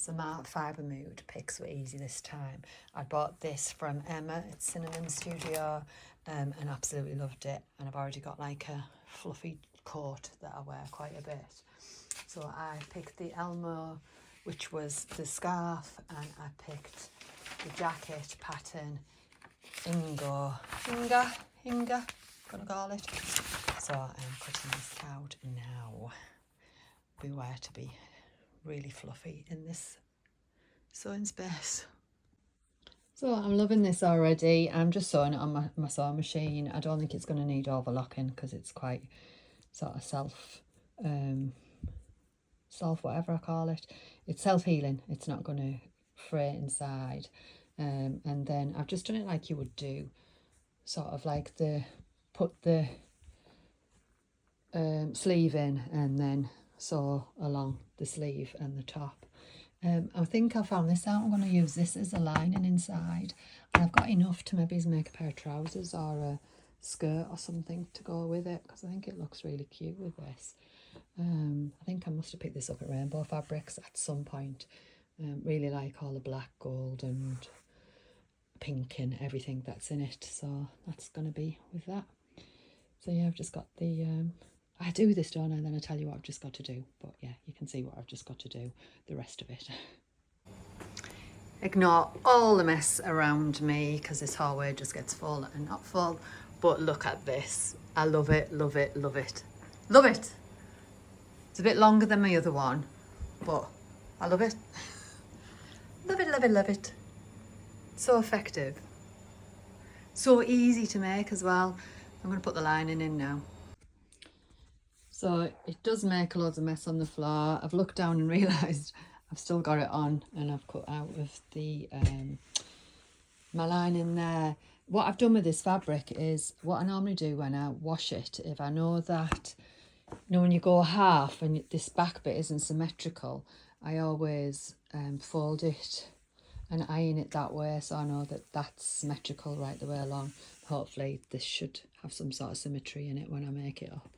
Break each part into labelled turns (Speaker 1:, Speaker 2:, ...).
Speaker 1: So my Fibremood picks were easy this time. I bought this from Emma at Cinnamon Studio and absolutely loved it. And I've already got like a fluffy coat that I wear quite a bit. So I picked the Elmo, which was the scarf, and I picked the jacket pattern Inga, gonna call it. So I'm cutting this out now. Beware to be really fluffy in this sewing space. So I'm loving this already. I'm just sewing it on my sewing machine. I don't think it's going to need overlocking because it's quite sort of self whatever I call it. It's self-healing. It's not going to fray inside. And then I've just done it like you would do, sort of like put the sleeve in and then sew along the sleeve and the top. I think I found this out. I'm going to use this as a lining inside, and I've got enough to maybe make a pair of trousers or a skirt or something to go with it, because I think it looks really cute with this. I think I must have picked this up at Rainbow Fabrics at some point. Really like all the black, gold and pink and everything that's in it, so that's going to be with that. So yeah, I've just got the I do this, don't I, and then I tell you what I've just got to do. But yeah, you can see what I've just got to do, the rest of it. Ignore all the mess around me, because this hallway just gets full and not full. But look at this. I love it, love it, love it. Love it! It's a bit longer than my other one, but I love it. Love it, love it, love it. So effective. So easy to make as well. I'm going to put the lining in now. So it does make loads of mess on the floor. I've looked down and realised I've still got it on, and I've cut out of the my lining there. What I've done with this fabric is what I normally do when I wash it. If I know that, you know, when you go half and this back bit isn't symmetrical, I always fold it and iron it that way, so I know that that's symmetrical right the way along. Hopefully this should have some sort of symmetry in it when I make it up.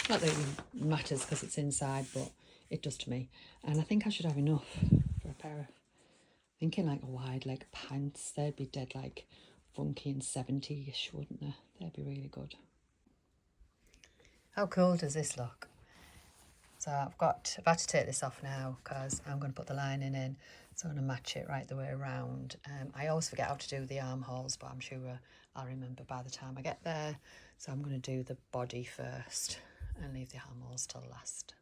Speaker 1: Not that it matters because it's inside, but it does to me. And I think I should have enough for a pair of, thinking like a wide leg pants. They'd be dead like funky and 70-ish, wouldn't they? They'd be really good. How cool does this look? So I've had to take this off now because I'm going to put the lining in. So I'm going to match it right the way around. I always forget how to do the armholes, but I'm sure I'll remember by the time I get there. So I'm going to do the body first and leave the armholes till last.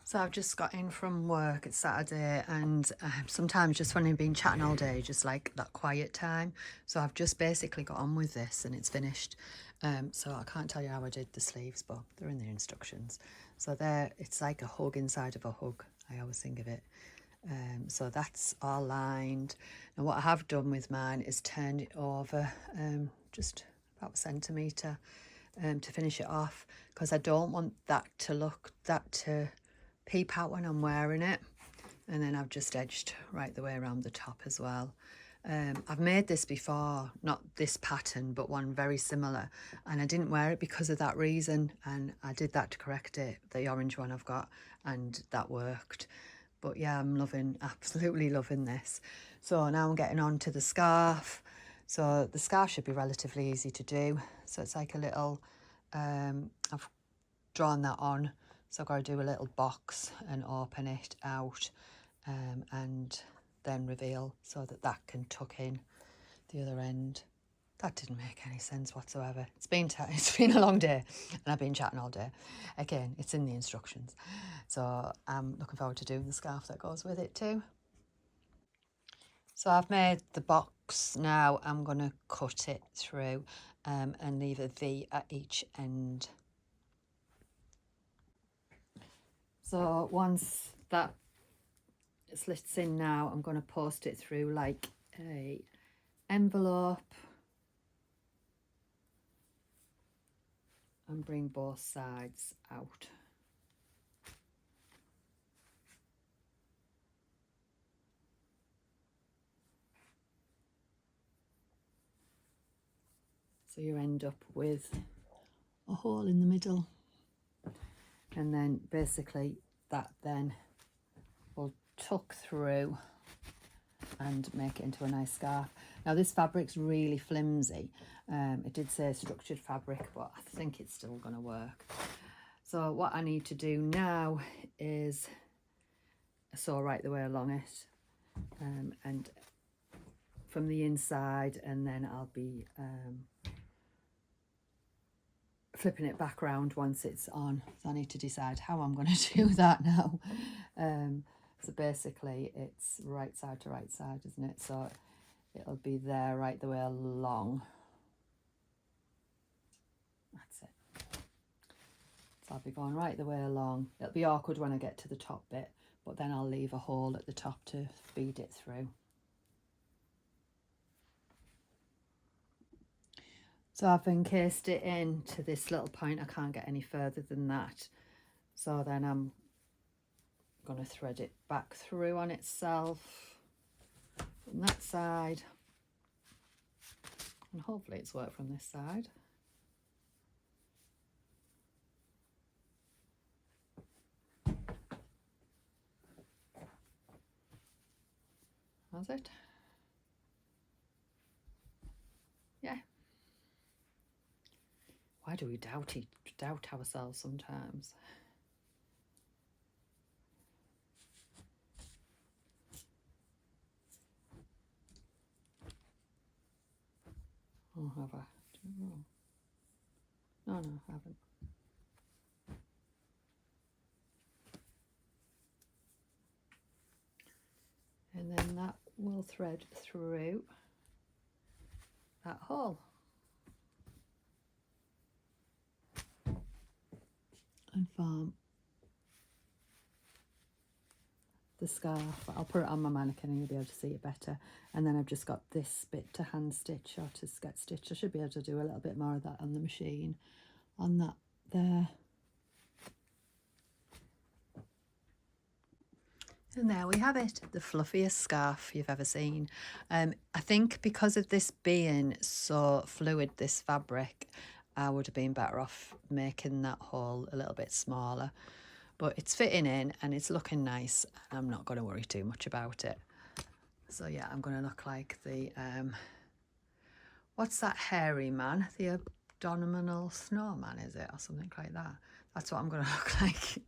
Speaker 1: So I've just got in from work. It's Saturday, and sometimes just when I've been chatting all day, just like that quiet time. So I've just basically got on with this and it's finished. So I can't tell you how I did the sleeves, but they're in the instructions. So there, it's like a hug inside of a hug. I always think of it. So that's all lined. And what I have done with mine is turned it over just about a centimetre to finish it off, because I don't want that to peep out when I'm wearing it. And then I've just edged right the way around the top as well. I've made this before, not this pattern, but one very similar, and I didn't wear it because of that reason, and I did that to correct it, the orange one I've got, and that worked. But yeah, I'm absolutely loving this. So now I'm getting on to the scarf. So the scarf should be relatively easy to do. So it's like a little, I've drawn that on, so I've got to do a little box and open it out and then reveal so that that can tuck in the other end. That didn't make any sense whatsoever. It's been a long day and I've been chatting all day. Again, it's in the instructions. So I'm looking forward to doing the scarf that goes with it too. So I've made the box now. I'm going to cut it through and leave a V at each end. So once that slits in now, I'm going to post it through like a envelope and bring both sides out. So you end up with a hole in the middle, and then basically that then will tuck through and make it into a nice scarf. Now this fabric's really flimsy. It did say structured fabric, but I think it's still going to work. So what I need to do now is sew right the way along it, and from the inside, and then I'll be flipping it back round once it's on. So I need to decide how I'm going to do that now. So basically it's right side to right side, isn't it? So it'll be there right the way along. That's it. So I'll be going right the way along. It'll be awkward when I get to the top bit, but then I'll leave a hole at the top to feed it through. So I've encased it in to this little point. I can't get any further than that. So then I'm going to thread it back through on itself from that side. And hopefully it's worked from this side. Has it? Yeah. Why do we doubt ourselves sometimes? Oh, have I? No, I haven't. And then that will thread through that hole. And form the scarf. I'll put it on my mannequin and you'll be able to see it better. And then I've just got this bit to hand stitch or to get stitch. I should be able to do a little bit more of that on the machine, on that there. And there we have it, the fluffiest scarf you've ever seen. I think because of this being so fluid, this fabric, I would have been better off making that hole a little bit smaller. But it's fitting in and it's looking nice. I'm not going to worry too much about it. So yeah, I'm going to look like the, what's that hairy man? The abdominal snowman, is it? Or something like that. That's what I'm going to look like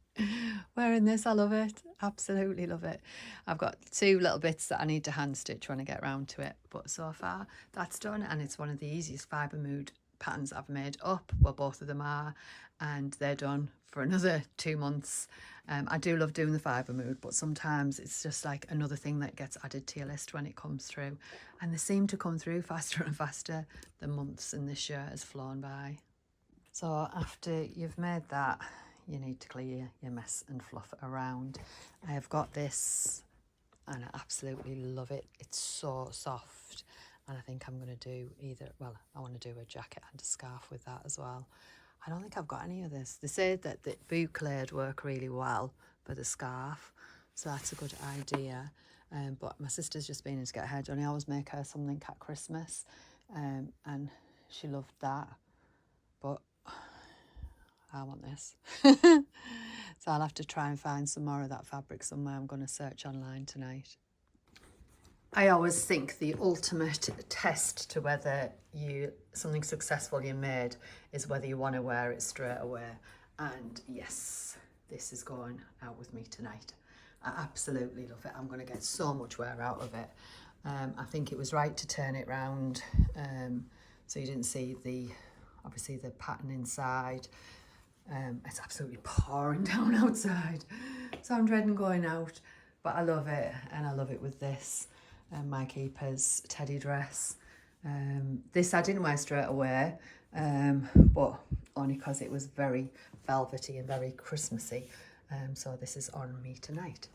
Speaker 1: wearing this. I love it. Absolutely love it. I've got two little bits that I need to hand stitch when I get round to it. But so far that's done, and it's one of the easiest Fibremood patterns I've made up. Well, both of them are, and they're done for another 2 months. I do love doing the Fibremood, but sometimes it's just like another thing that gets added to your list when it comes through, and they seem to come through faster and faster. The months in this year has flown by. So after you've made that, you need to clear your mess and fluff around. I have got this and I absolutely love it. It's so soft, and I think I'm going to do either, well, I want to do a jacket and a scarf with that as well. I don't think I've got any of this. They said that the bouclé work really well for the scarf, so that's a good idea. But my sister's just been in to get her hair done. I always make her something at Christmas, and she loved that. But I want this. So I'll have to try and find some more of that fabric somewhere. I'm going to search online tonight. I always think the ultimate test to whether something successful you made is whether you want to wear it straight away. And yes, this is going out with me tonight. I absolutely love it. I'm going to get so much wear out of it. I think it was right to turn it round, so you didn't see obviously the pattern inside. It's absolutely pouring down outside, so I'm dreading going out, but I love it, and I love it with this My Keeper's teddy dress. This I didn't wear straight away, but only because it was very velvety and very Christmassy. So this is on me tonight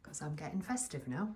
Speaker 1: because I'm getting festive now.